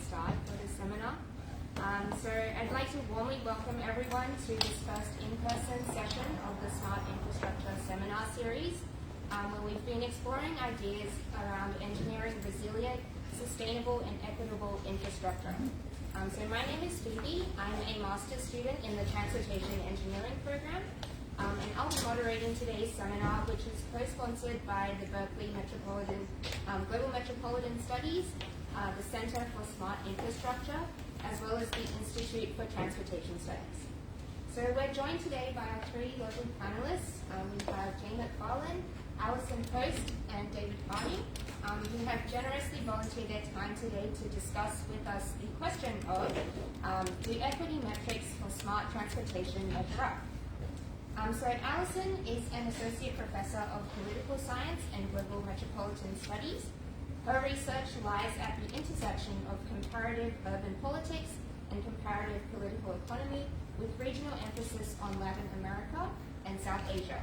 start for this seminar. So I'd like to warmly welcome everyone to this first in-person session of the Smart Infrastructure Seminar Series, where we've been exploring ideas around engineering resilient, sustainable and equitable infrastructure. So my name is Phoebe. I'm a master's student in the Transportation Engineering program, and I'll be moderating today's seminar, which is co-sponsored by the Berkeley Global Metropolitan Studies, the Center for Smart Infrastructure, as well as the Institute for Transportation Studies. So we're joined today by our three lovely panelists. We have Jane McFarlane, Alison Post, and David Carney, who have generously volunteered their time today to discuss with us the question of do equity metrics for smart transportation measure up? So Alison is an associate professor of political science and global metropolitan studies. Her research lies at the intersection of comparative urban politics and comparative political economy, with regional emphasis on Latin America and South Asia.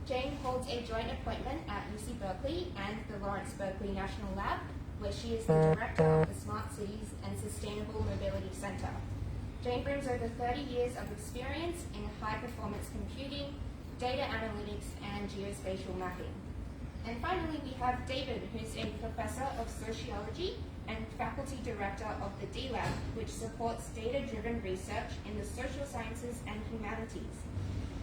Jane holds a joint appointment at UC Berkeley and the Lawrence Berkeley National Lab, where she is the director of the Smart Cities and Sustainable Mobility Center. Jane brings over 30 years of experience in high-performance computing, data analytics, and geospatial mapping. And finally, we have David, who's a professor of sociology and faculty director of the D-Lab, which supports data-driven research in the social sciences and humanities.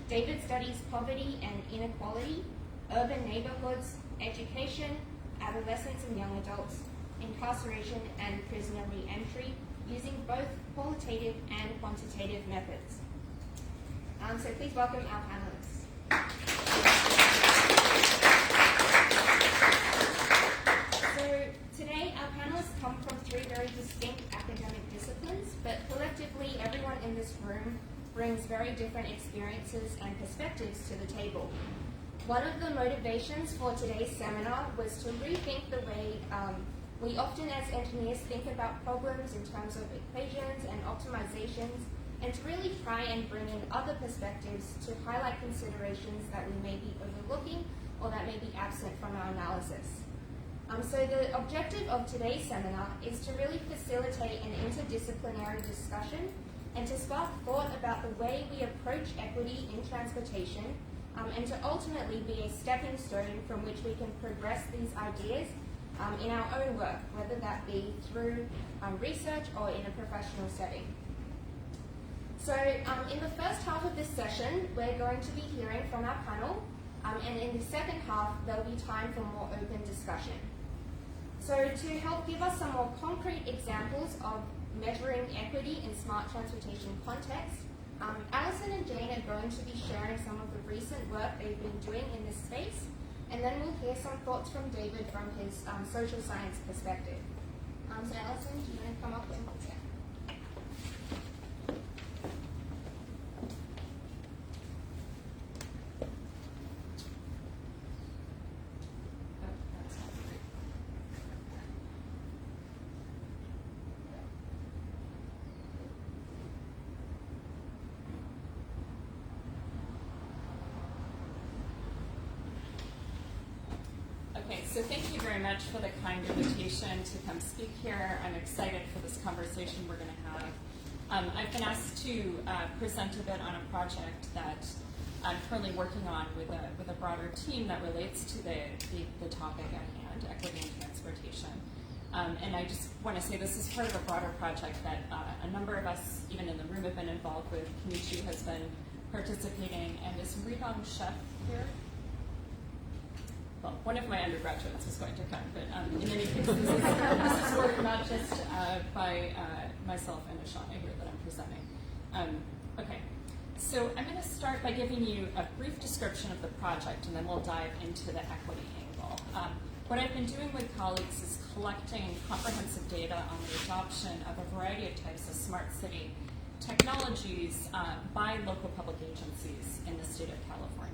David studies poverty and inequality, urban neighborhoods, education, adolescents and young adults, incarceration and prisoner re-entry, using both qualitative and quantitative methods. So please welcome our panelists. So today our panelists come from three very distinct academic disciplines, but collectively everyone in this room brings very different experiences and perspectives to the table. One of the motivations for today's seminar was to rethink the way we often as engineers think about problems in terms of equations and optimizations, and to really try and bring in other perspectives to highlight considerations that we may be overlooking or that may be absent from our analysis. So the objective of today's seminar is to really facilitate an interdisciplinary discussion and to spark thought about the way we approach equity in transportation, and to ultimately be a stepping stone from which we can progress these ideas in our own work, whether that be through research or in a professional setting. So in the first half of this session, we're going to be hearing from our panel, and in the second half, there'll be time for more open discussion. So to help give us some more concrete examples of measuring equity in smart transportation context, Alison and Jane are going to be sharing some of the recent work they've been doing in this space, and then we'll hear some thoughts from David from his social science perspective. So Alison, do you want to come up and present? So thank you very much for the kind invitation to come speak here. I'm excited for this conversation we're going to have. I've been asked to present a bit on a project that I'm currently working on with a broader team that relates to the topic at hand, equity in transportation. And I just want to say this is part of a broader project that a number of us, even in the room, have been involved with. Kenichi has been participating, and is Ridong Chef here? Well, one of my undergraduates is going to come, but in any case, this is work not just by myself and Ashana here that I'm presenting. Okay, so I'm going to start by giving you a brief description of the project, and then we'll dive into the equity angle. What I've been doing with colleagues is collecting comprehensive data on the adoption of a variety of types of smart city technologies by local public agencies in the state of California.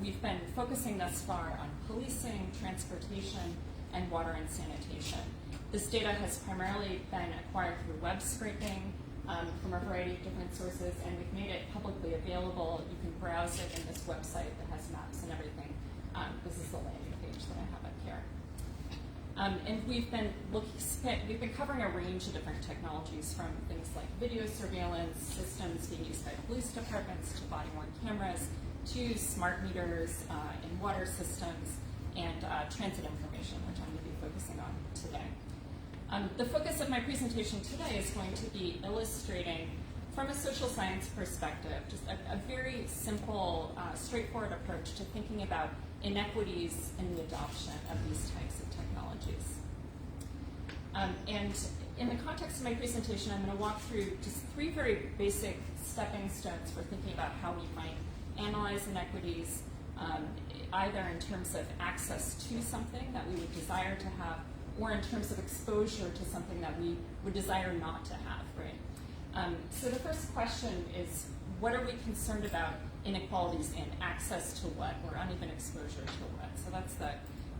We've been focusing thus far on policing, transportation, and water and sanitation. This data has primarily been acquired through web scraping from a variety of different sources, and we've made it publicly available. You can browse it in this website that has maps and everything. This is the landing page that I have up here. And we've been covering a range of different technologies, from things like video surveillance systems being used by police departments, to body-worn cameras, to smart meters in water systems, and transit information, which I'm going to be focusing on today. The focus of my presentation today is going to be illustrating, from a social science perspective, just a very simple, straightforward approach to thinking about inequities in the adoption of these types of technologies. And in the context of my presentation, I'm going to walk through just 3 very basic stepping stones for thinking about how we might analyze inequities, either in terms of access to something that we would desire to have, or in terms of exposure to something that we would desire not to have, right? So the first question is, what are we concerned about inequalities in? Access to what, or uneven exposure to what? So that's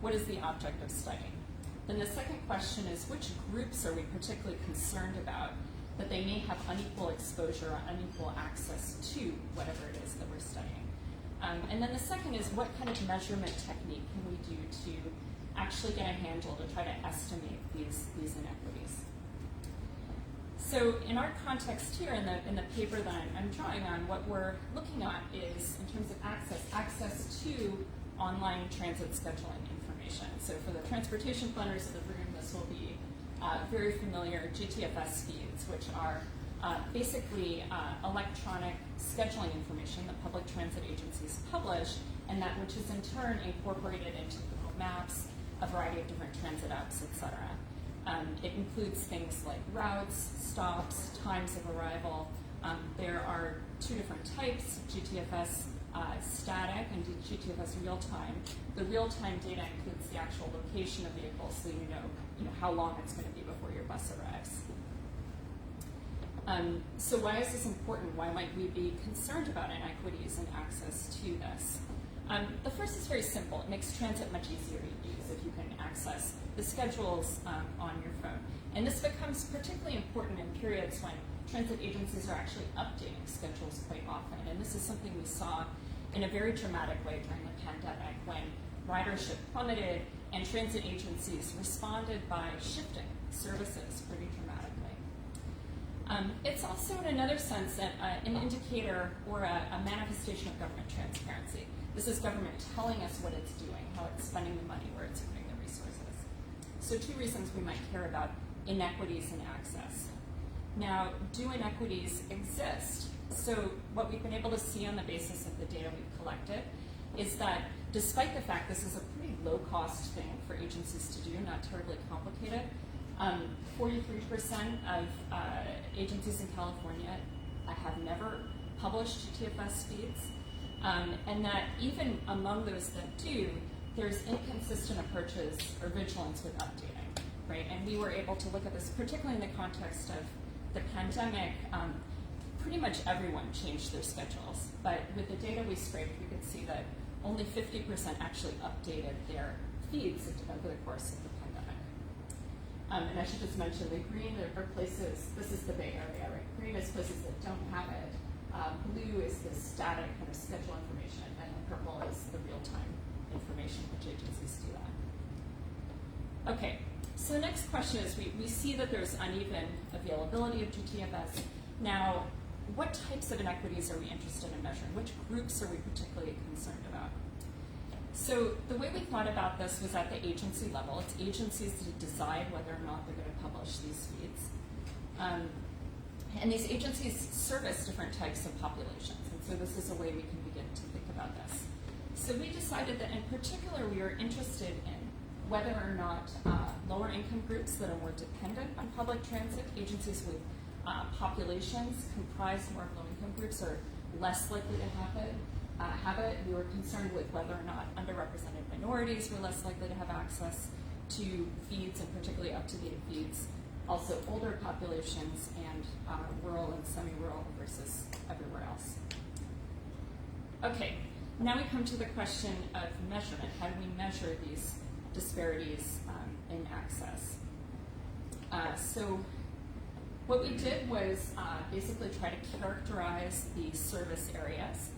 what is the object of studying? Then the second question is, which groups are we particularly concerned about that they may have unequal exposure or unequal access to whatever it is that we're studying? And then the second is, what kind of measurement technique can we do to actually get a handle to try to estimate these inequities? So in our context here, in the paper that I'm drawing on, what we're looking at is, in terms of access to online transit scheduling information. So for the transportation planners of the room, this will be very familiar GTFS feeds, which are basically electronic scheduling information that public transit agencies publish, and that which is in turn incorporated into Google Maps, a variety of different transit apps, etc. It includes things like routes, stops, times of arrival. There are 2 different types, GTFS static and GTFS real-time. The real-time data includes the actual location of vehicles, so you know how long it's going to be before your bus arrives. So why is this important? Why might we be concerned about inequities and access to this? The first is very simple. It makes transit much easier to use if you can access the schedules on your phone. And this becomes particularly important in periods when transit agencies are actually updating schedules quite often. And this is something we saw in a very dramatic way during the pandemic, when ridership plummeted and transit agencies responded by shifting services pretty dramatically. It's also, in another sense, an indicator or a manifestation of government transparency. This is government telling us what it's doing, how it's spending the money, where it's putting the resources. So 2 reasons we might care about inequities in access. Now, do inequities exist? So what we've been able to see on the basis of the data we've collected is that, despite the fact this is a pretty low-cost thing for agencies to do, not terribly complicated, 43% of agencies in California have never published GTFS feeds, and that even among those that do, there's inconsistent approaches or vigilance with updating, right? And we were able to look at this, particularly in the context of the pandemic. Pretty much everyone changed their schedules, but with the data we scraped, we could see that only 50% actually updated their feeds over the course of the pandemic. And I should just mention, the green are places, this is the Bay Area, right? Green is places that don't have it. Blue is the static kind of schedule information, and the purple is the real-time information, which agencies do that. Okay, so the next question is, we see that there's uneven availability of GTFS. Now, what types of inequities are we interested in measuring? Which groups are we particularly concerned about? So the way we thought about this was at the agency level. It's agencies to decide whether or not they're going to publish these feeds. And these agencies service different types of populations. And so this is a way we can begin to think about this. So we decided that in particular we were interested in whether or not lower income groups that are more dependent on public transit, agencies with populations comprised more of low-income groups, are less likely to have it. We were concerned with whether or not underrepresented minorities were less likely to have access to feeds, and particularly up-to-date feeds. Also older populations and rural and semi-rural versus everywhere else. Okay, now we come to the question of measurement. How do we measure these disparities in access? So what we did was basically try to characterize the service areas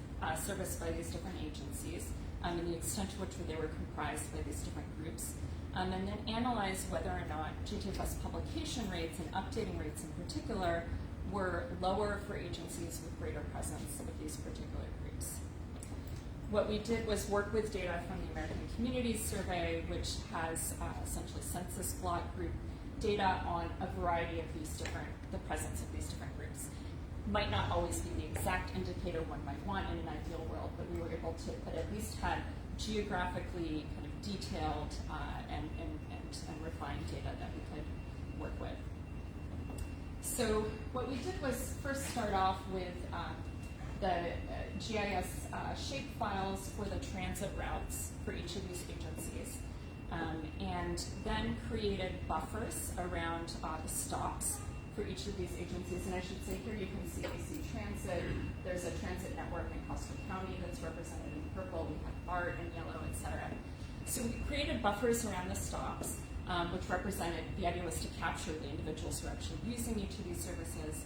serviced by these different agencies and the extent to which they were comprised by these different groups. and then analyze whether or not GTFS publication rates and updating rates in particular were lower for agencies with greater presence of these particular groups. What we did was work with data from the American Communities Survey, which has essentially census block group data on a variety of the presence of these different groups. Might not always be the exact indicator one might want in an ideal world, but we were able to, but at least had geographically kind of detailed and refined data that we could work with. So what we did was first start off with the GIS shape files for the transit routes for each of these agencies, and then created buffers around the stops for each of these agencies. And I should say here you can see AC Transit. There's a transit network in Costa County that's represented in purple. We have BART in yellow, et cetera. So we created buffers around the stops, which represented, the idea was to capture the individuals who are actually using each of these services.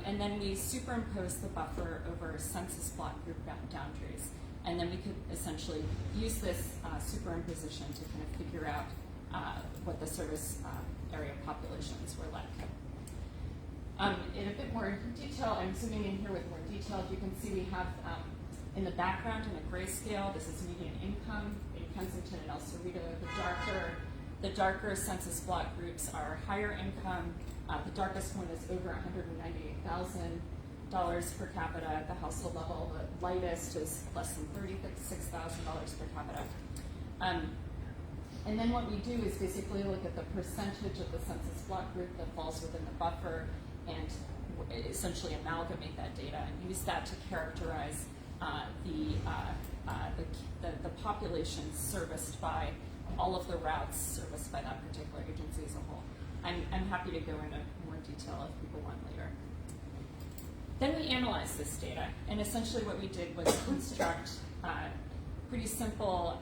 And then we superimposed the buffer over census block group boundaries. And then we could essentially use this superimposition to kind of figure out what the service area populations were like. In a bit more detail, I'm zooming in here with more detail. You can see we have in the background in a grayscale, this is median income in Kensington and El Cerrito. The darker census block groups are higher income. The darkest one is over $198,000 per capita at the household level. The lightest is less than $36,000 per capita. And then what we do is basically look at the percentage of the census block group that falls within the buffer and essentially amalgamate that data and use that to characterize the population serviced by all of the routes serviced by that particular agency as a whole. I'm happy to go into more detail if people want later. Then we analyzed this data, and essentially what we did was construct pretty simple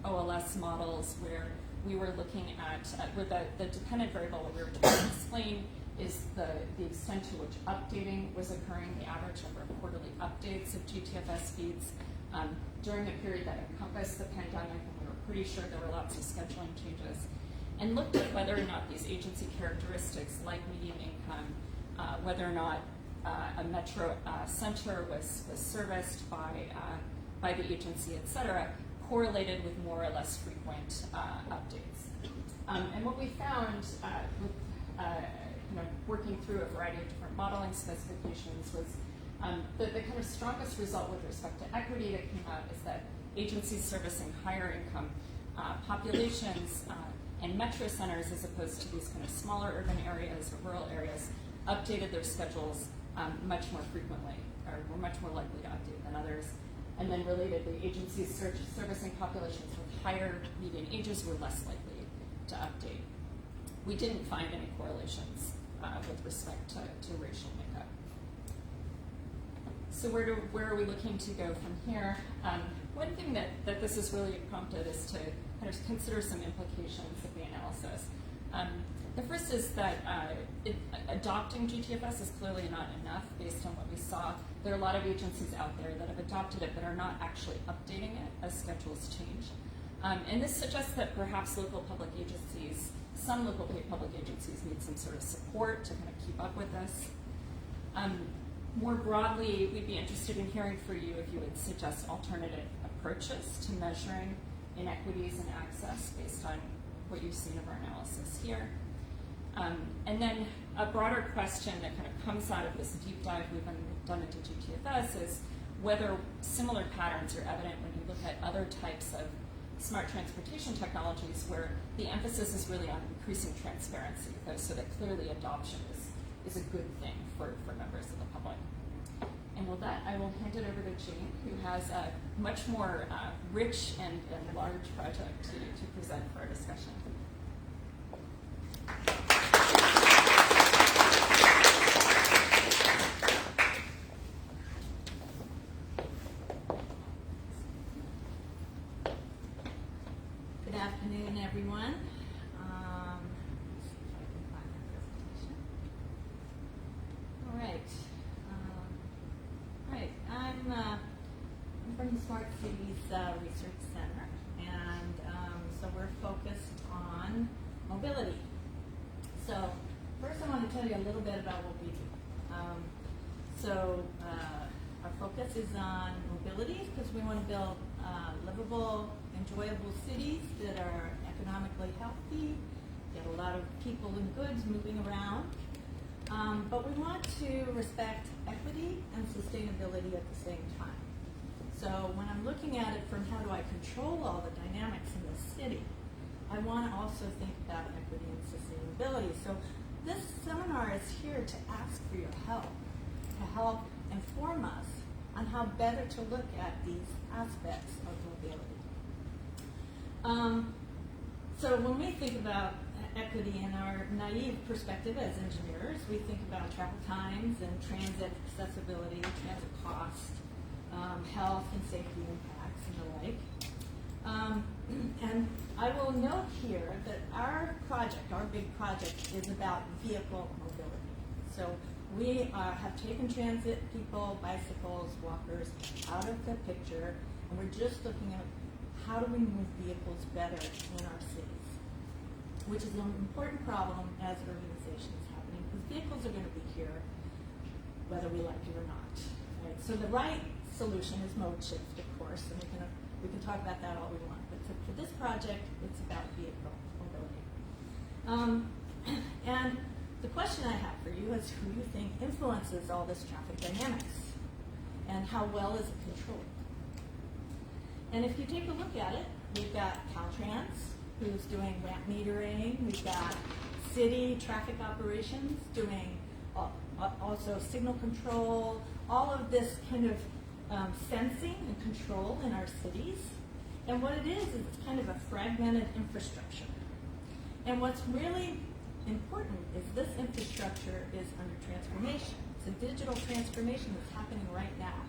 OLS models where we were looking at, where the dependent variable that we were trying to explain is the extent to which updating was occurring, the average number of quarterly updates of GTFS feeds during a period that encompassed the pandemic, and we were pretty sure there were lots of scheduling changes, and looked at whether or not these agency characteristics like median income, whether or not a metro center was serviced by the agency, et cetera, correlated with more or less frequent updates. And what we found with working through a variety of different modeling specifications was the kind of strongest result with respect to equity that came out is that agencies servicing higher income populations and metro centers, as opposed to these kind of smaller urban areas or rural areas, updated their schedules much more frequently, or were much more likely to update than others. And then relatedly, agencies servicing populations with higher median ages were less likely to update. We didn't find any correlations with respect to racial makeup. So where are we looking to go from here? One thing that this has really prompted is to kind of consider some implications of the analysis. The first is that adopting GTFS is clearly not enough based on what we saw. There are a lot of agencies out there that have adopted it but are not actually updating it as schedules change. And this suggests that perhaps some local public agencies need some sort of support to kind of keep up with this. More broadly, we'd be interested in hearing from you if you would suggest alternative approaches to measuring inequities in access based on what you've seen of our analysis here. And then a broader question that kind of comes out of this deep dive we've done into GTFS is whether similar patterns are evident when you look at other types of smart transportation technologies where the emphasis is really on increasing transparency, so that clearly adoption is a good thing for members of the public. And with that, I will hand it over to Jane, who has a much more rich and large project to present for our discussion. Good afternoon, everyone. All right. I'm from the Smart Cities Research Center, and so we're focused on mobility. So first I want to tell you a little bit about what we do. Our focus is on mobility because we want to build livable, enjoyable cities that are economically healthy, get a lot of people and goods moving around. But we want to respect equity and sustainability at the same time. So when I'm looking at it from how do I control all the dynamics in the city, I want to also think about equity and sustainability. So this seminar is here to ask for your help, to help inform us on how better to look at these aspects of mobility. So when we think about equity in our naive perspective as engineers, we think about travel times and transit accessibility, transit cost, health and safety impacts and the like. And I will note here that our project, our big project, is about vehicle mobility. So we have taken transit people, bicycles, walkers out of the picture, and we're just looking at how do we move vehicles better in our cities, which is an important problem as urbanization is happening, because vehicles are going to be here whether we like it or not. Right? So the right solution is mode shift, of course, and we can talk about that all we want. But for this project, it's about vehicle mobility. And the question I have for you is who you think influences all this traffic dynamics, and how well is it controlled? And if you take a look at it, we've got Caltrans, who's doing ramp metering. We've got city traffic operations doing also signal control, all of this kind of sensing and control in our cities. And what it is it's kind of a fragmented infrastructure. And what's really important is this infrastructure is under transformation. It's a digital transformation that's happening right now.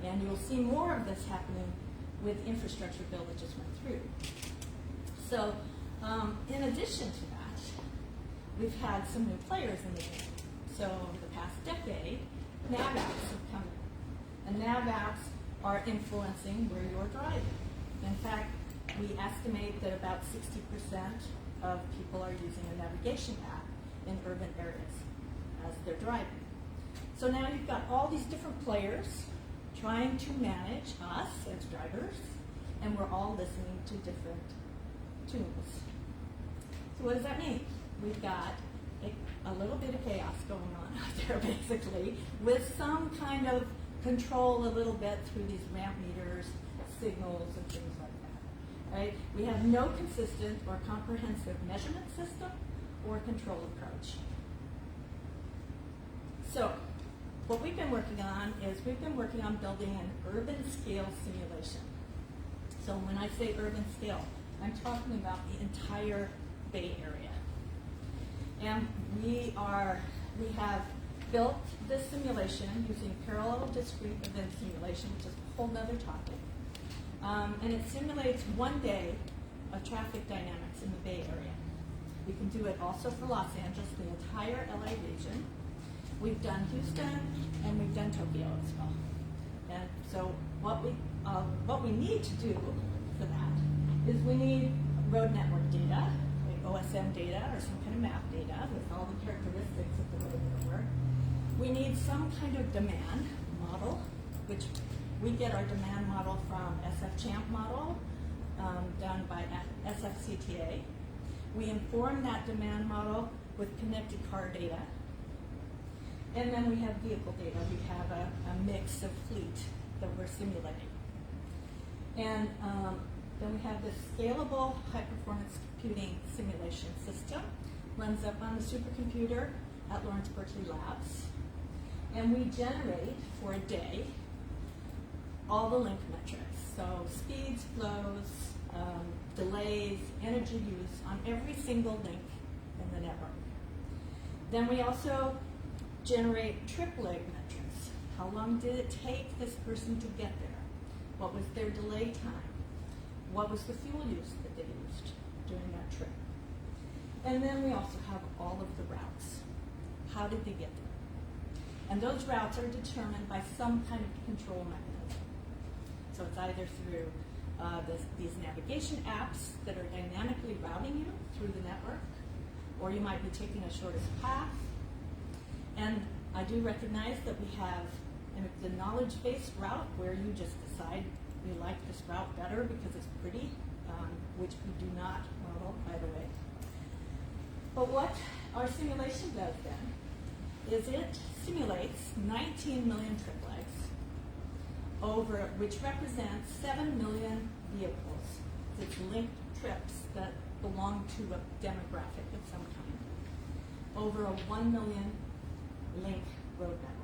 And you'll see more of this happening with the infrastructure bill that just went through. So in addition to that, we've had some new players in the game. So over the past decade, nav apps have come in. And nav apps are influencing where you're driving. In fact, we estimate that about 60% of people are using a navigation app in urban areas as they're driving. So now you've got all these different players trying to manage us as drivers, and we're all listening to different tunes. So what does that mean? We've got a little bit of chaos going on out there, basically, with some kind of control a little bit through these ramp meters, signals, and things like that. Right? We have no consistent or comprehensive measurement system or control approach. So what we've been working on is we've been working on building an urban scale simulation. So when I say urban scale, I'm talking about the entire Bay Area. And we have built this simulation using parallel discrete event simulation, which is a whole other topic. And it simulates 1 day of traffic dynamics in the Bay Area. We can do it also for Los Angeles, the entire LA region. We've done Houston, and we've done Tokyo as well. And so what we need to do for that is we need road network data, like OSM data or some kind of map data with all the characteristics of the road network. We need some kind of demand model, which we get our demand model from SF-CHAMP model done by SFCTA. We inform that demand model with connected car data. And then we have vehicle data. We have a mix of fleet that we're simulating. And then we have this scalable high-performance computing simulation system. Runs up on the supercomputer at Lawrence Berkeley Labs. And we generate, for a day, all the link metrics. So speeds, flows, delays, energy use on every single link in the network. Then we also generate trip leg metrics. How long did it take this person to get there? What was their delay time? What was the fuel use that they used during that trip? And then we also have all of the routes. How did they get there? And those routes are determined by some kind of control mechanism. So it's either through these navigation apps that are dynamically routing you through the network, or you might be taking a shortest path. And I do recognize that we have the knowledge-based route where you just decide you like this route better because it's pretty, which we do not model, by the way. But what our simulation does then is it simulates 19 million trip legs over, which represents 7 million vehicles. It's linked trips that belong to a demographic of some kind over a 1 million link road network.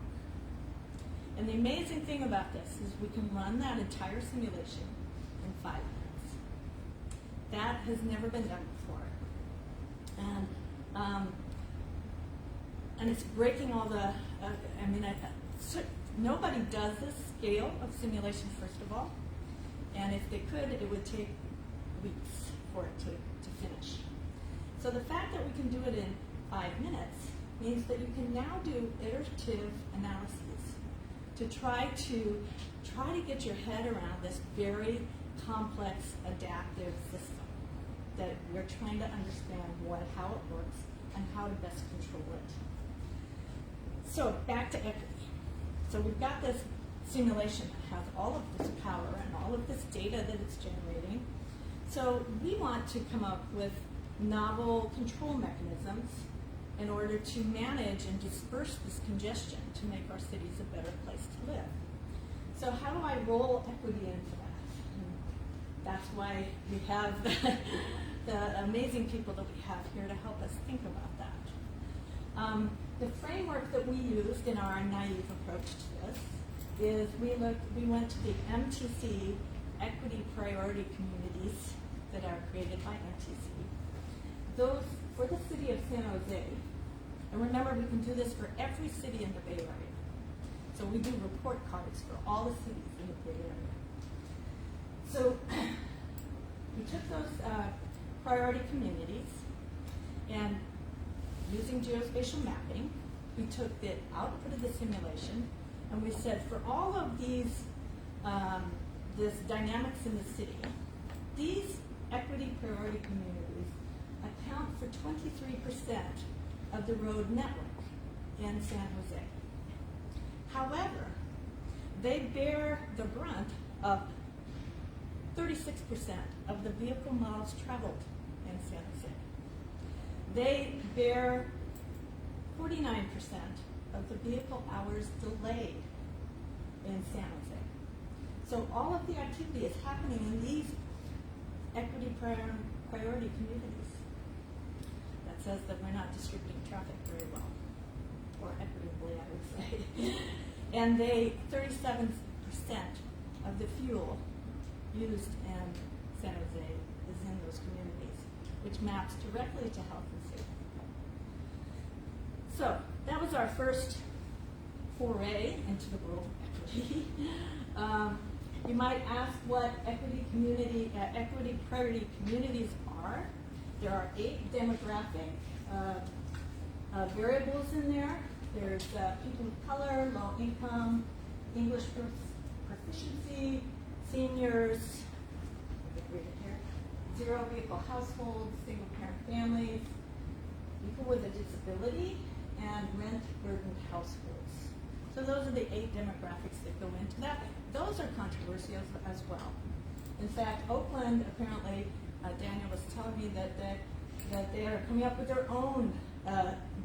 And the amazing thing about this is we can run that entire simulation in 5 minutes. That has never been done before. And it's breaking all the, nobody does this scale of simulation, first of all. And if they could, it would take weeks for it to finish. So the fact that we can do it in 5 minutes means that you can now do iterative analyses to try to get your head around this very complex adaptive system that we're trying to understand how it works and how to best control it. So back to equity. So we've got this simulation that has all of this power and all of this data that it's generating. So we want to come up with novel control mechanisms in order to manage and disperse this congestion to make our cities a better place to live. So how do I roll equity into that? And that's why we have the amazing people that we have here to help us think about that. The framework that we used in our naive approach to this is we went to the MTC equity priority communities that are created by MTC. Those for the city of San Jose, and remember we can do this for every city in the Bay Area. So we do report cards for all the cities in the Bay Area. So we took those priority communities and using geospatial mapping, we took the output of the simulation and we said for all of these this dynamics in the city, these equity priority communities account for 23% of the road network in San Jose. However, they bear the brunt of 36% of the vehicle miles traveled in San Jose. They bear 49% of the vehicle hours delayed in San Jose. So all of the activity is happening in these equity priority communities. That says that we're not distributing traffic very well, or equitably, I would say. And 37% of the fuel used in San Jose is in those communities, which maps directly to health and safety. So that was our first foray into the world of equity. You might ask what equity priority communities are. There are 8 demographic variables in there. There's people of color, low income, English proficiency, seniors, zero vehicle households, single parent families, people with a disability, and rent burdened households. So those are the 8 demographics that go into that. Those are controversial as well. In fact, Oakland, apparently, Daniel was telling me that they are coming up with their own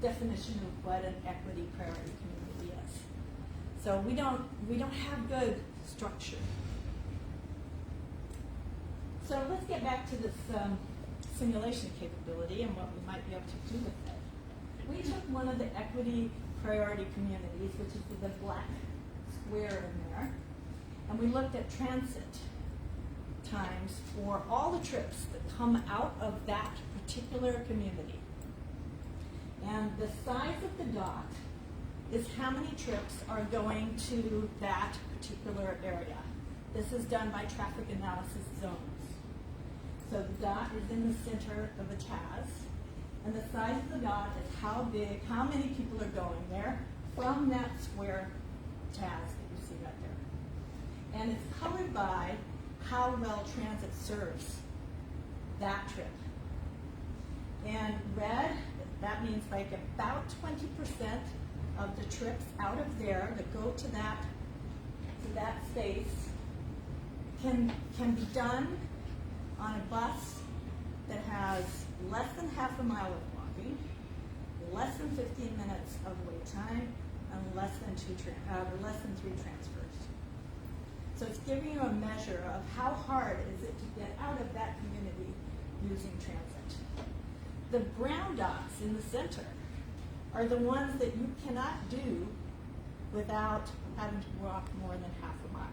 definition of what an equity priority community is. So we don't have good structure. So let's get back to this simulation capability and what we might be able to do with it. We took one of the equity priority communities, which is the black square in there, and we looked at transit times for all the trips that come out of that particular community. And the size of the dot is how many trips are going to that particular area. This is done by traffic analysis zones. So the dot is in the center of a TAS, and the size of the dot is how big, how many people are going there from that square TAS that you see right there. And it's colored by how well transit serves that trip. And red, that means like about 20% of the trips out of there that go to that space can be done on a bus that has less than half a mile of walking, less than 15 minutes of wait time, and less than 3 transfers. So it's giving you a measure of how hard is it to get out of that community using transit. The brown dots in the center are the ones that you cannot do without having to walk more than half a mile.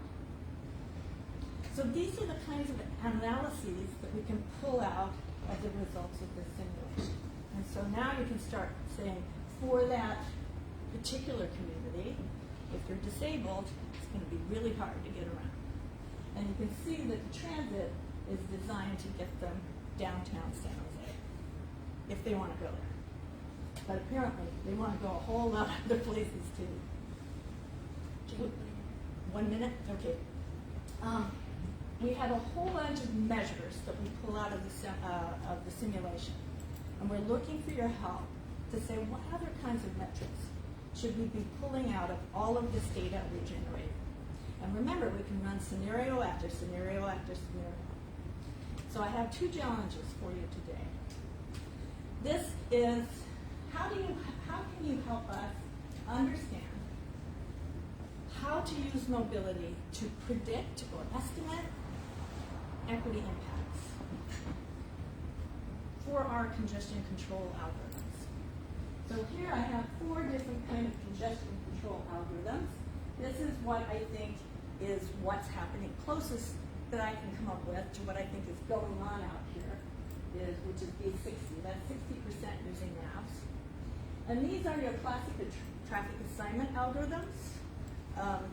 So these are the kinds of analyses that we can pull out of the results of this simulation. And so now you can start saying, for that particular community, if you're disabled, it's going to be really hard to get around. And you can see that the transit is designed to get them downtown San Jose, if they want to go there. But apparently, they want to go a whole lot of other places too. 1 minute? Okay. We have a whole bunch of measures that we pull out of the simulation. And we're looking for your help to say what other kinds of metrics should we be pulling out of all of this data we generate. And remember, we can run scenario after scenario after scenario. So I have 2 challenges for you today. This is, how can you help us understand how to use mobility to predict or estimate equity impacts for our congestion control algorithms. So here I have 4 different kind of congestion control algorithms. This is what I think is what's happening closest that I can come up with to what I think is going on out here, which is B60. That's 60% using maps. And these are your classic traffic assignment algorithms,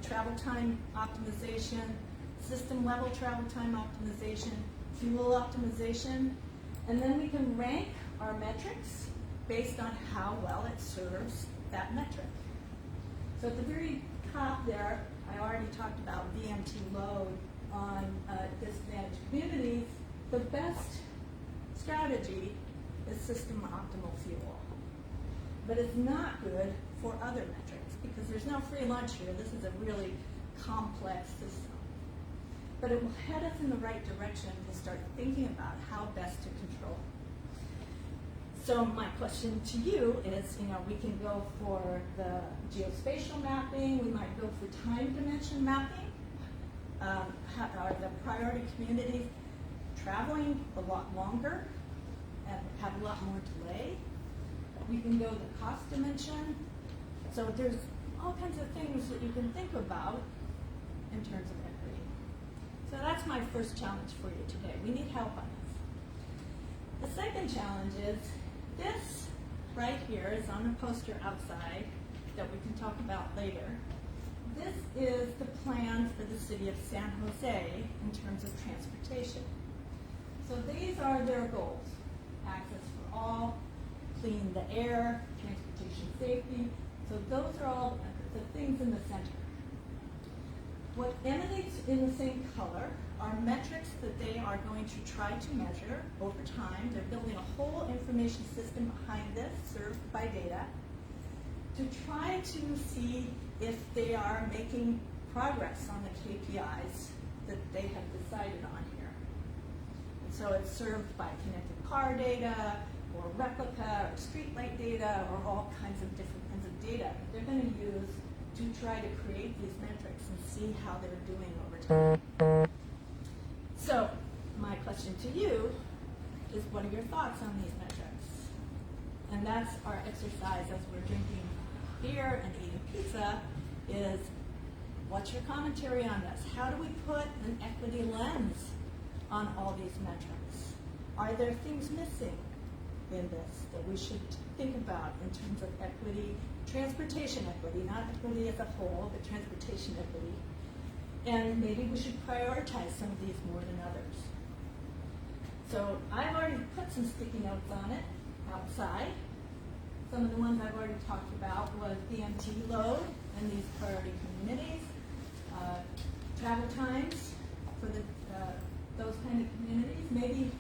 travel time optimization, system level travel time optimization, fuel optimization, and then we can rank our metrics based on how well it serves that metric. So at the very top there, I already talked about VMT load on disadvantaged communities. The best strategy is system optimal fuel. But it's not good for other metrics because there's no free lunch here. This is a really complex system. But it will head us in the right direction to start thinking about how best to control. So my question to you is, we can go for the geospatial mapping, we might go for time dimension mapping. Are the priority communities traveling a lot longer and have a lot more delay? We can go the cost dimension. So there's all kinds of things that you can think about in terms of equity. So that's my first challenge for you today. We need help on this. The second challenge is this right here is on a poster outside that we can talk about later. This is the plan for the city of San Jose in terms of transportation. So these are their goals: access for all, clean the air, transportation safety. So those are all the things in the center. What emanates in the same color are metrics that they are going to try to measure over time. They're building a whole information system behind this, served by data, to try to see if they are making progress on the KPIs that they have decided on here. And so it's served by connected car data, or replica, or streetlight data, or all kinds of different kinds of data that they're going to use to try to create these metrics and see how they're doing over time. So my question to you is, what are your thoughts on these metrics? And that's our exercise as we're drinking beer and eating pizza, is what's your commentary on this? How do we put an equity lens on all these metrics? Are there things missing in this that we should think about in terms of equity, transportation equity, not equity as a whole, but transportation equity? And maybe we should prioritize some of these more than others. So I've already put some sticky notes on it outside. Some of the ones I've already talked about was BMT load and these priority communities, travel times for the those kind of communities. Maybe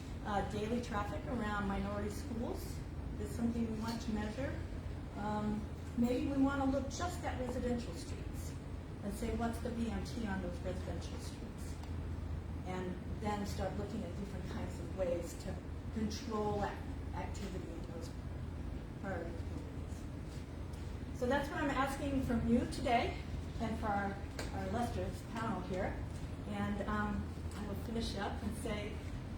daily traffic around minority schools is something we want to measure. Maybe we want to look just at residential streets and say, what's the BMT on those residential streets? And then start looking at different kinds of ways to control activity in those priority communities. So that's what I'm asking from you today and for our illustrious panel here. And I will finish up and say,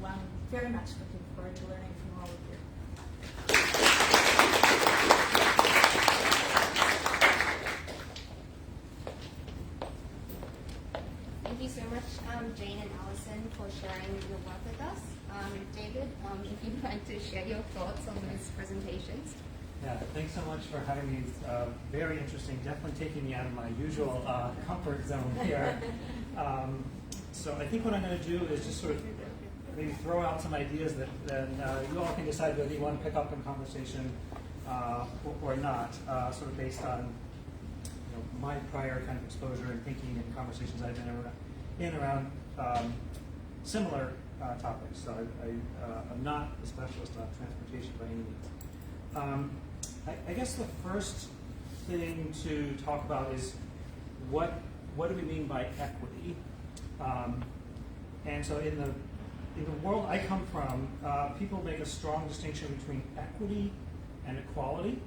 well, I'm very much looking forward to learning from all of you. Thank you so much, Jane and Alison, for sharing your work with us. David, if you'd like to share your thoughts on those presentations. Yeah, thanks so much for having me. Very interesting, definitely taking me out of my usual comfort zone here. So I think what I'm going to do is just sort of maybe throw out some ideas that then you all can decide whether you want to pick up in conversation or not, sort of based on my prior kind of exposure and thinking and conversations I've been in around similar topics. So I'm not a specialist on transportation by any means. I guess the first thing to talk about is what do we mean by equity? And so in the world I come from, people make a strong distinction between equity and equality.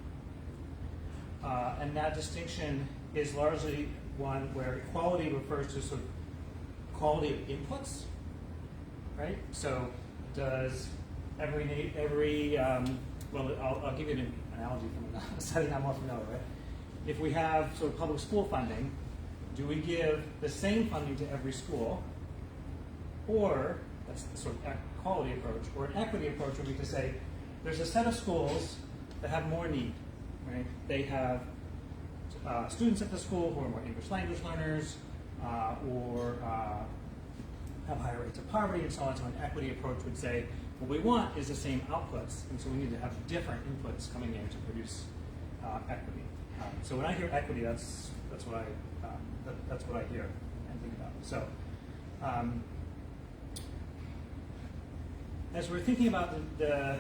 And that distinction is largely one where equality refers to sort of quality of inputs, right? So does well, I'll give you an analogy from a setting I'm more familiar with. If we have sort of public school funding, do we give the same funding to every school, or that's the sort of equality approach, or an equity approach would be to say there's a set of schools that have more need, right? They have students at the school who are more English language learners, or have higher rates of poverty, and so on. So an equity approach would say, what we want is the same outputs, and so we need to have different inputs coming in to produce equity. So when I hear equity, that's what I hear and think about. So as we're thinking about the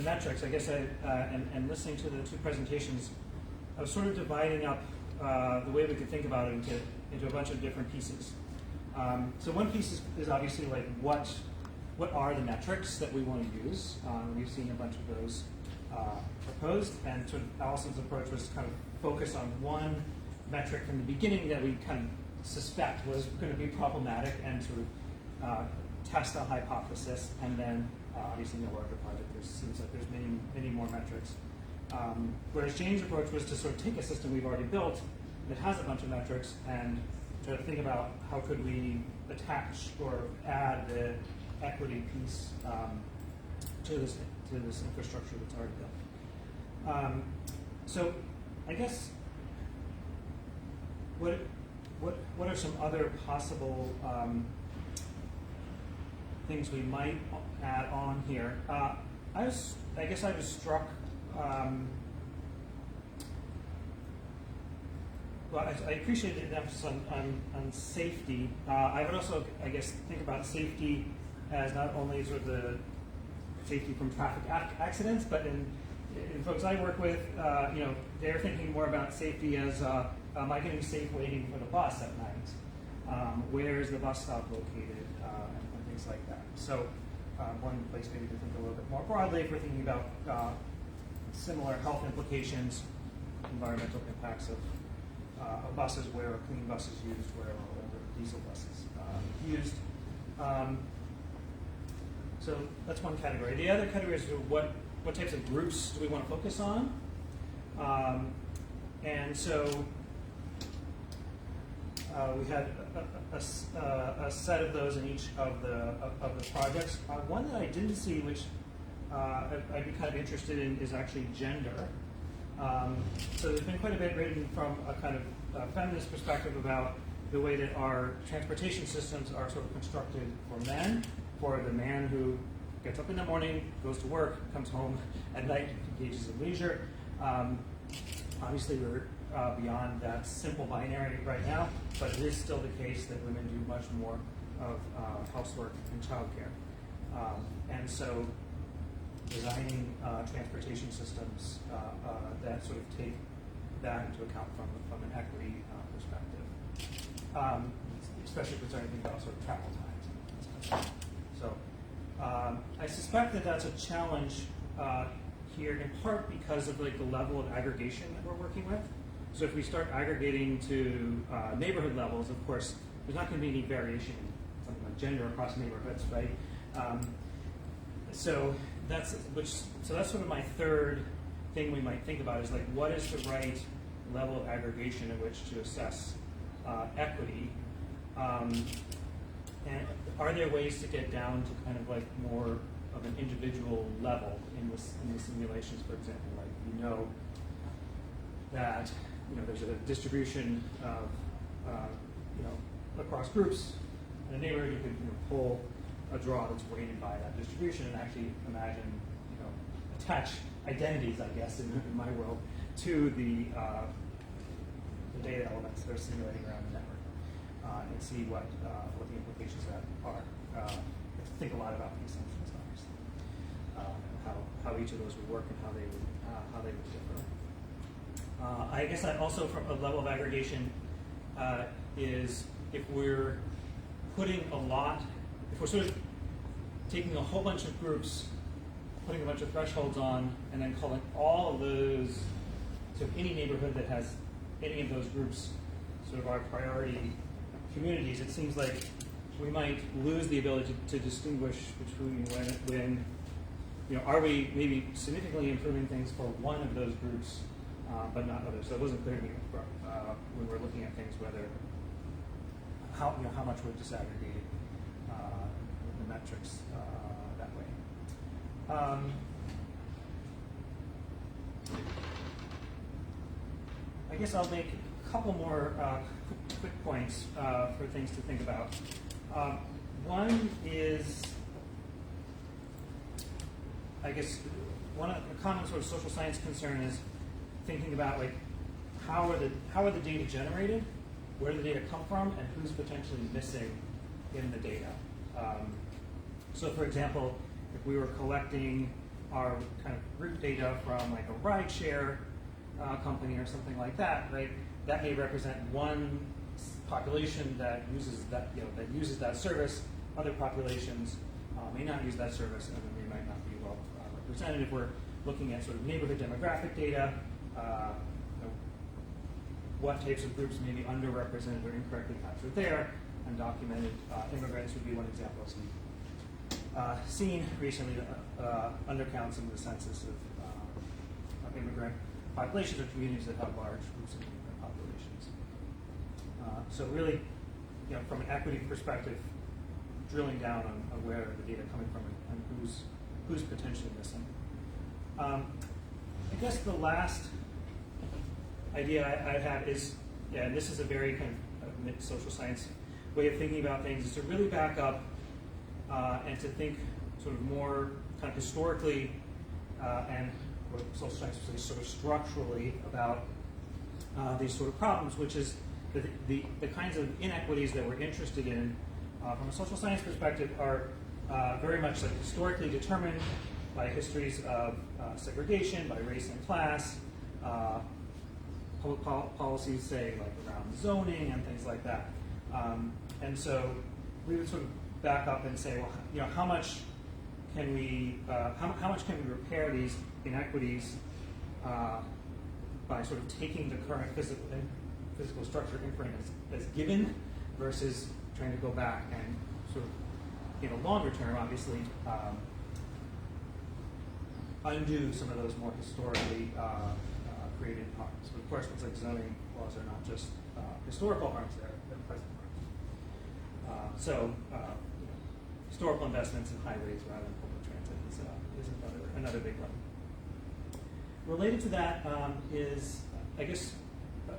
metrics, I guess and listening to the two presentations, I was sort of dividing up the way we could think about it into a bunch of different pieces. So one piece is obviously like what are the metrics that we want to use? We've seen a bunch of those proposed, and sort of Alison's approach was to kind of focus on one metric from the beginning that we kind of suspect was going to be problematic, and sort of test a hypothesis, and then obviously in the larger project there seems like there's many more metrics. Whereas Jane's approach was to sort of take a system we've already built that has a bunch of metrics and to think about how could we attach or add the equity piece to this infrastructure that's already built. So I guess what are some other possible things we might add on here? I guess I was struck. Well, I appreciate the emphasis on safety. I would also, I guess, think about safety as not only sort of the safety from traffic accidents, but in folks I work with, they're thinking more about safety as, am I getting safe waiting for the bus at night? Where is the bus stop located? And things like that. So one place maybe to think a little bit more broadly if we're thinking about similar health implications, environmental impacts of buses, where a clean bus is used, where a diesel bus is used. So that's one category. The other category is what types of groups do we want to focus on? And so we had a set of those in each of the projects. One that I didn't see, which I'd be kind of interested in, is actually gender. So there's been quite a bit written from a kind of feminist perspective about the way that our transportation systems are sort of constructed for men, for the man who gets up in the morning, goes to work, comes home at night, engages in leisure. Obviously, we're beyond that simple binary right now, but it is still the case that women do much more of housework and childcare. And so designing transportation systems that sort of take that into account from an equity perspective, especially if we're starting to think about sort of travel times. So I suspect that that's a challenge here, in part because of like the level of aggregation that we're working with. So if we start aggregating to neighborhood levels, of course, there's not going to be any variation in something like gender across neighborhoods, right? So that's sort of my third thing we might think about is like, what is the right level of aggregation at which to assess equity? And are there ways to get down to kind of like more of an individual level in the simulations, for example? Like, you know that there's a distribution of across groups in a neighborhood. You could pull a draw that's weighted by that distribution and actually imagine attach identities, I guess, in my world, to the data elements that are simulating around the network, and see what the implications of that are. We have to think a lot about the assumptions, obviously, how each of those would work and how they would differ. I guess that also, from a level of aggregation, is if we're putting if we're sort of taking a whole bunch of groups, putting a bunch of thresholds on, and then calling all of those, so any neighborhood that has any of those groups sort of our priority communities, it seems like we might lose the ability to distinguish between when are we maybe significantly improving things for one of those groups, but not others. So it wasn't clear to me when we're looking at things whether how much we're disaggregating the metrics that way. I guess I'll make a couple more quick points for things to think about. One is, I guess, a common sort of social science concern is thinking about like how are the data generated, where do the data come from, and who's potentially missing in the data. So, for example, if we were collecting our kind of route data from like a rideshare company or something like that, right? That may represent one population that uses that service. Other populations may not use that service, and then they might not be well represented. If we're looking at sort of neighborhood demographic data, what types of groups may be underrepresented or incorrectly captured there. Undocumented immigrants would be one example, as we've seen recently undercounts in the census of immigrant populations or communities that have large groups of immigrant populations. So really, from an equity perspective, drilling down on where the data are coming from and who's potentially missing. I guess the last idea I have is, and this is a very kind of mixed social science way of thinking about things, is to really back up and to think sort of more kind of historically and what social science would say sort of structurally about these sort of problems, which is the kinds of inequities that we're interested in from a social science perspective are very much like historically determined by histories of segregation, by race and class, public policies, say, like around zoning and things like that. And so we would sort of back up and say, well, how much can we repair these inequities by sort of taking the current physical structure imprint as given versus trying to go back and sort of, in a longer term, obviously, undo some of those more historically created harms. But of course, things like zoning laws are not just historical harms, they're present harms. So historical investments in highways rather than public transit is another big one. Related to that is, I guess,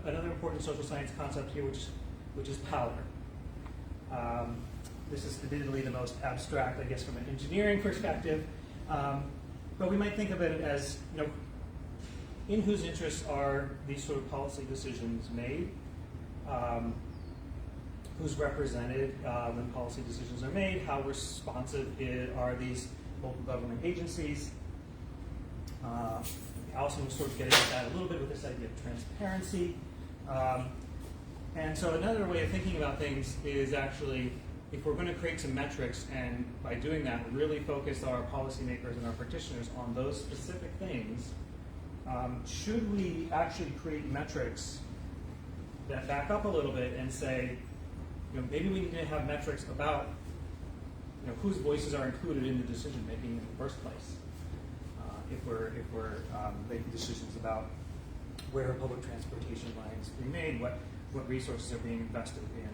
another important social science concept here, which is power. This is admittedly the most abstract, I guess, from an engineering perspective, but we might think of it as, in whose interests are these sort of policy decisions made? who's represented when policy decisions are made, how responsive are these local government agencies. Alison was sort of getting at that a little bit with this idea of transparency. And so another way of thinking about things is actually, if we're going to create some metrics, and by doing that really focus our policymakers and our practitioners on those specific things, should we actually create metrics that back up a little bit and say, maybe we need to have metrics about whose voices are included in the decision making in the first place. If we're making decisions about where public transportation lines be made, what resources are being invested in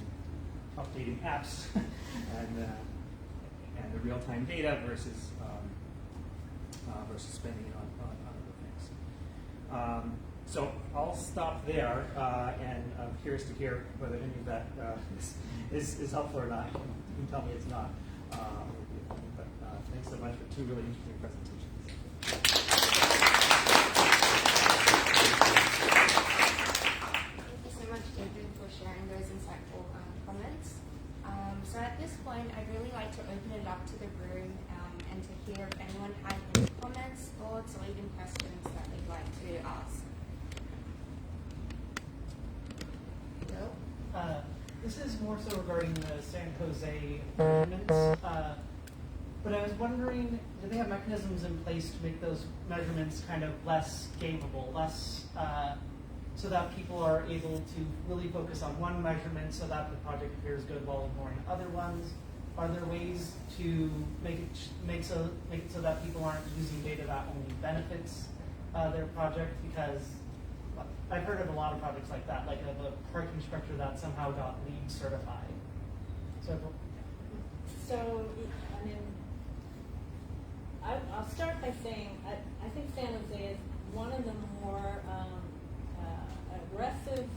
updating apps and the real-time data versus spending it on other things. So I'll stop there, and I'm curious to hear whether any of that is helpful or not. You can tell me it's not. But thanks so much for two really interesting presentations. Thank you so much, David, for sharing those insightful comments. So at this point, I'd really like to open it up to the room and to hear if anyone has any comments, thoughts, or even questions that they'd like to ask. Bill? This is more so regarding the San Jose measurements, but I was wondering, do they have mechanisms in place to make those measurements kind of less gameable, less so that people are able to really focus on one measurement so that the project appears good while ignoring other ones? Are there ways to make it so that people aren't using data that only benefits their project? Because I've heard of a lot of projects like that, like of a parking structure that somehow got LEED certified. So, I mean, I'll start by saying I think San Jose is one of the more aggressive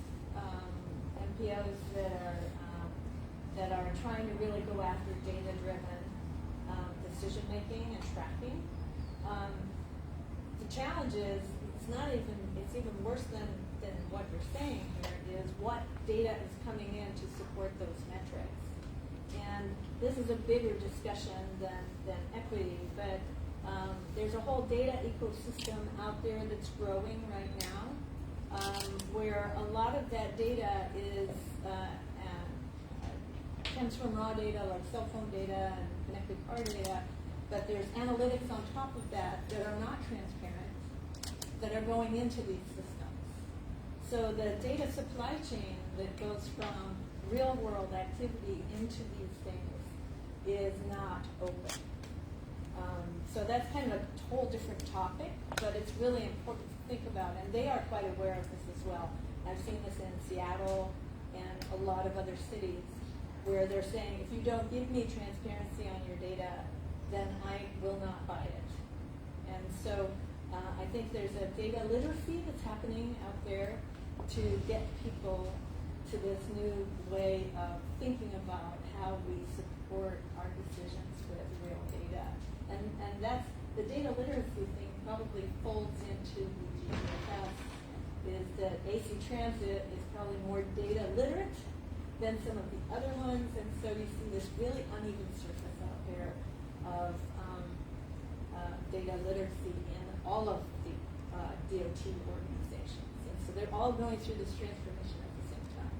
MPOs that are trying to really go after data-driven decision making and tracking. The challenge is it's even worse than what you're saying here, is what data is coming in to support those metrics. And this is a bigger discussion than equity, but there's a whole data ecosystem out there that's growing right now, where a lot of that data comes from raw data like cell phone data and connected car data, but there's analytics on top of that are not transparent, that are going into these systems. So the data supply chain that goes from real world activity into these things is not open. So that's kind of a whole different topic, but it's really important to think about, and they are quite aware of this as well. I've seen this in Seattle and a lot of other cities where they're saying, if you don't give me transparency on your data, then I will not buy it. And so I think there's a data literacy that's happening out there to get people to this new way of thinking about how we support our decisions with real data. And that's the data literacy thing probably folds into the GPFS, is that AC Transit is probably more data literate than some of the other ones, and so you see this really uneven surface out there of data literacy in all of the DOT organizations. And so they're all going through this transformation at the same time.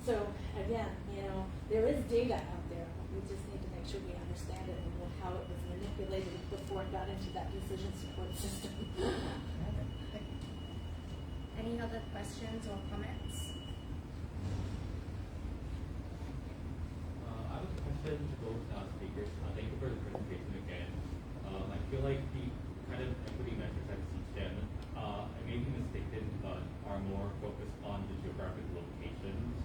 So again, there is data out there. We just need to make sure we understand it and how it was manipulated before it got into that decision support system. Any other questions or comments? I have a question to both speakers. Thank you for the presentation again. I feel like the kind of equity metrics I've seen them, I may be mistaken, but are more focused on the geographic locations.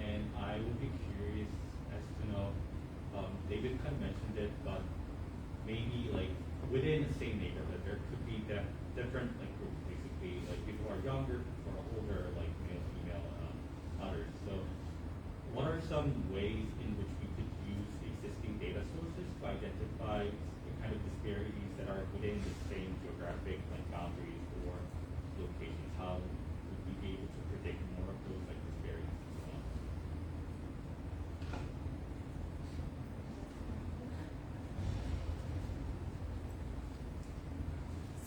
And I would be curious as to know, David kind of mentioned it, but maybe like within the same neighborhood, there could be different like groups, basically, like people who are younger, people who are older, like male, female, others. So what are some ways in which we could use existing data sources to identify the kind of disparities that are within the same geographic like boundaries or locations? How would we be able to predict more of those like disparities?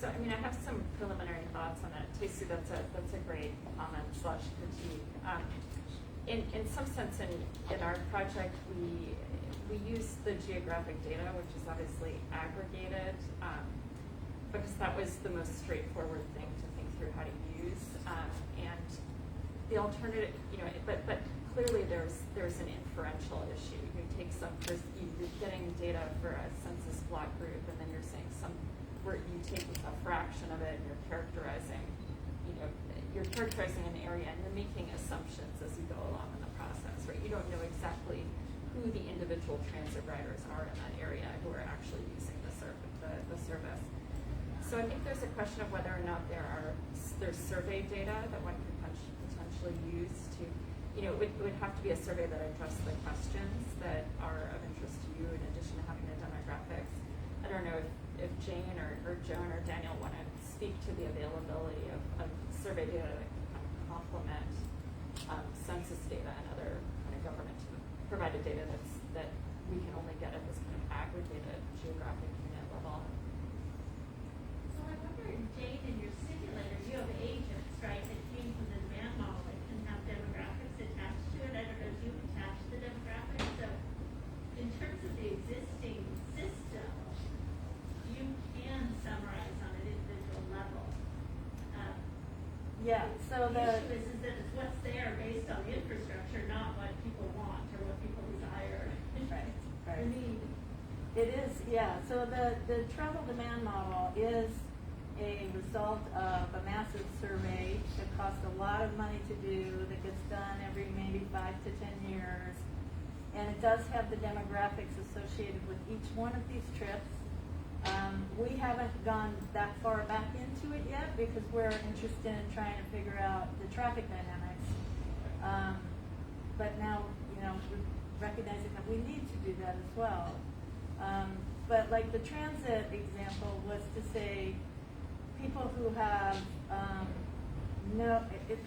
So, I mean, I have some preliminary thoughts on it. Tasty, that's a great comment / critique. In some sense, in our project, we use the geographic data, which is obviously aggregated, because that was the most straightforward thing to think through how to use. And the alternative, but clearly there's an inferential issue. You take you're getting data for a census block group, and then you're saying where you take a fraction of it and you're characterizing an area and you're making assumptions as you go along in the process, right? You don't know exactly who the individual transit riders are in that area who are actually using the service. So I think there's a question of whether or not there's survey data that one can potentially use to, it would have to be a survey that addressed the questions that are of interest to you in addition to having the demographics. I don't know if Jane or Joan or Daniel want to speak to the availability of survey data that can kind of complement census data and other kind of government provided data that we can only get at this kind of aggregated geographic unit level. So I wonder, Jane, in your simulator, you have agents, right, that came from the demand model that can have demographics attached to it. I don't know if you attach the demographics. So in terms of the existing system, you can summarize on an individual level. Yeah, so the issue is that it's what's there based on the infrastructure, not what people want or what people desire. Right. Or need. It is, yeah. So the travel demand model is a result of a massive survey that costs a lot of money to do, that gets done every maybe 5 to 10 years. And it does have the demographics associated with each one of these trips. We haven't gone that far back into it yet because we're interested in trying to figure out the traffic dynamics. But now, we're recognizing that we need to do that as well. But like the transit example was to say, people who have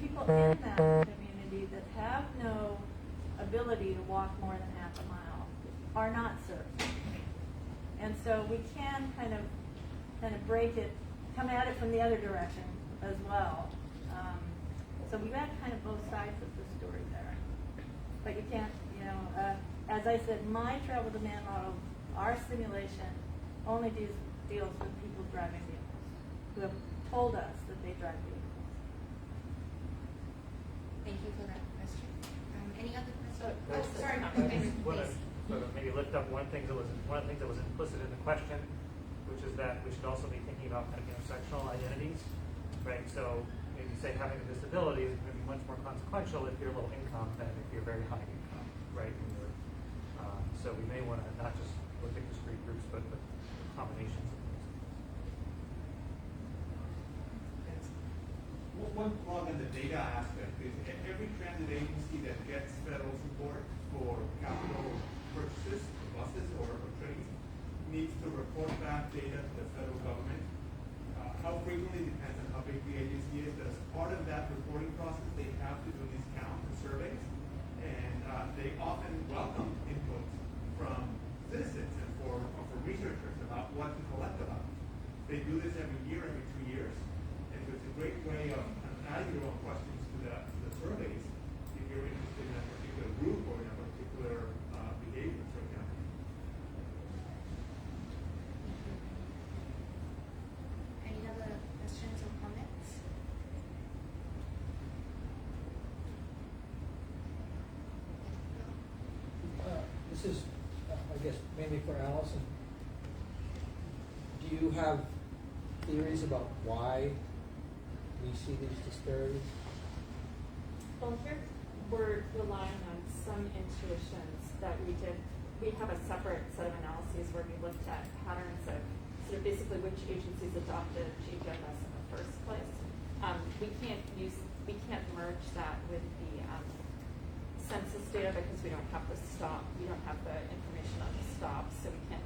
people in that community that have no ability to walk more than half a mile are not served. And so we can kind of break it, come at it from the other direction as well. So we've got kind of both sides of the story there. But you can't, as I said, my travel demand model, our simulation only deals with people driving vehicles who have told us that they drive vehicles. Thank you for that question. Any other questions? I Sorry, just want to sort of maybe lift up one of the things that was implicit in the question, which is that we should also be thinking about kind of intersectional identities, right? So maybe say having a disability is going to be much more consequential if you're low income than if you're very high income, right? So we may want to not just look at discrete groups, but combinations of those. One plug in the data aspect is every transit agency that gets federal support for capital purchases, buses or trains, needs to report back data to the federal government. How frequently depends on how big the agency is, but as part of that reporting process, they have to do these counts and surveys, and they often welcome input from citizens and for researchers about what to collect about. They do this every year, every 2 years, and so it's a great way of adding your own questions to the surveys if you're interested in a particular group or in a particular behavior, for example. Any other questions or comments? This is, I guess, mainly for Alison. Do you have theories about why we see these disparities? Well, here we're relying on some intuitions that we did. We have a separate set of analyses where we looked at patterns of sort of basically which agencies adopted GPFS in the first place. We can't merge that with the census data because we don't have the stop. We don't have the information on the stops, so we can't.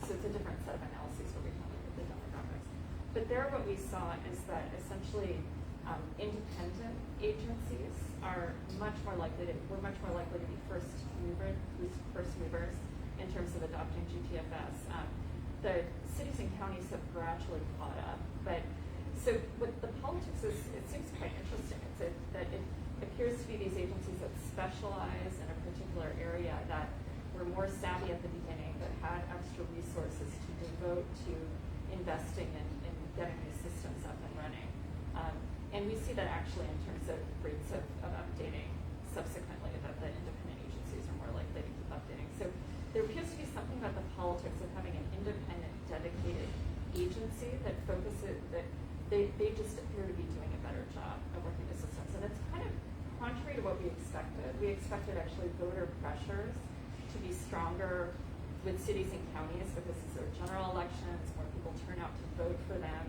So it's a different set of analyses where we can look at the demographics. But there, what we saw is that essentially independent agencies are much more likely to be first movers in terms of adopting GPFS. the cities and counties have gradually caught up. But so what the politics is, it seems quite interesting. That it appears to be these agencies that specialize in a particular area, that were more savvy at the beginning, that had extra resources to devote to investing in getting these systems up and running. And we see that actually in terms of rates of updating subsequently, that the independent agencies are more likely to keep updating. So there appears to be something about the politics of having an independent, dedicated agency that focuses, that they just appear to be doing a better job of working the systems. And it's kind of contrary to what we expected. We expected actually voter pressures to be stronger with cities and counties because these are general elections, more people turn out to vote for them.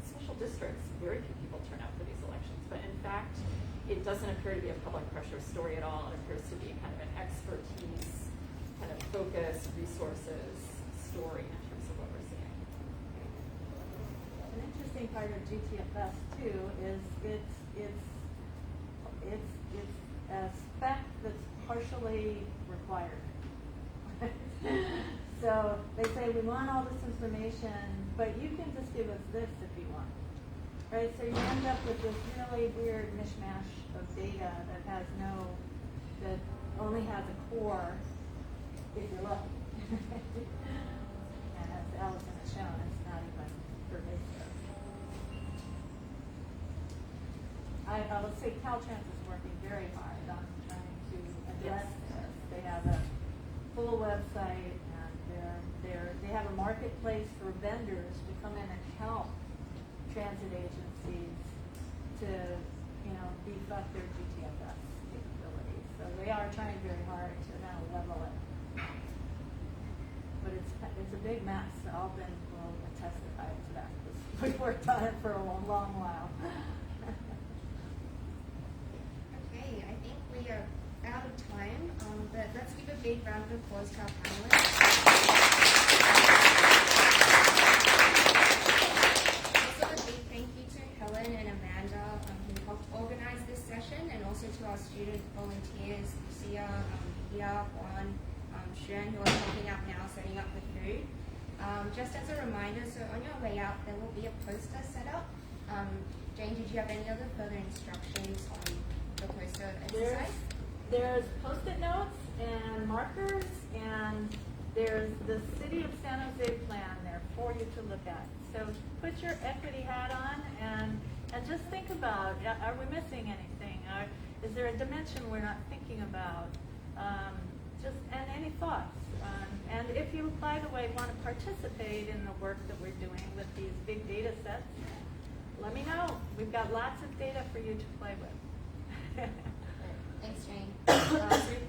Special districts, very few people turn out for these elections. But in fact, it doesn't appear to be a public pressure story at all. It appears to be kind of an expertise, kind of focus, resources story in terms of what we're seeing. An interesting part of GTFS too is it's a spec that's partially required. So they say we want all this information, but you can just give us this if you want. Right? So you end up with this really weird mishmash of data that only has a core if you're lucky. And as Alison has shown, it's not even pervasive. I will say Caltrans is working very hard on trying to address this. They have a full website, and they have a marketplace for vendors to come in and help transit agencies to beef up their GTFS capabilities. So they are trying very hard to now level it. But it's a big mess. Alden will testify to that because we've worked on it for a long while. Okay, I think we are out of time, but let's give a big round of applause to our panelists. Also a big thank you to Helen and Amanda who helped organize this session, and also to our student volunteers, Lucia, Pia, Juan, Xuan, who are helping out now setting up the food. Just as a reminder, so on your way out there will be a poster set up. Jane, did you have any other further instructions on the poster exercise? There's Post-it notes and markers, and there's the City of San Jose plan there for you to look at. So put your equity hat on and just think about, are we missing anything? Is there a dimension we're not thinking about? And any thoughts? And if you, by the way, want to participate in the work that we're doing with these big data sets, let me know. We've got lots of data for you to play with. Thanks, Jane. So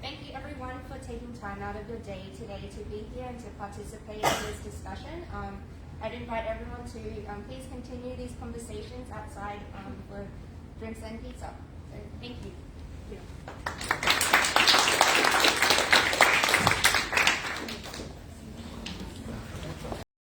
thank you everyone for taking time out of your day today to be here and to participate in this discussion. I'd invite everyone to please continue these conversations outside for drinks and pizza. So thank you. Thank you.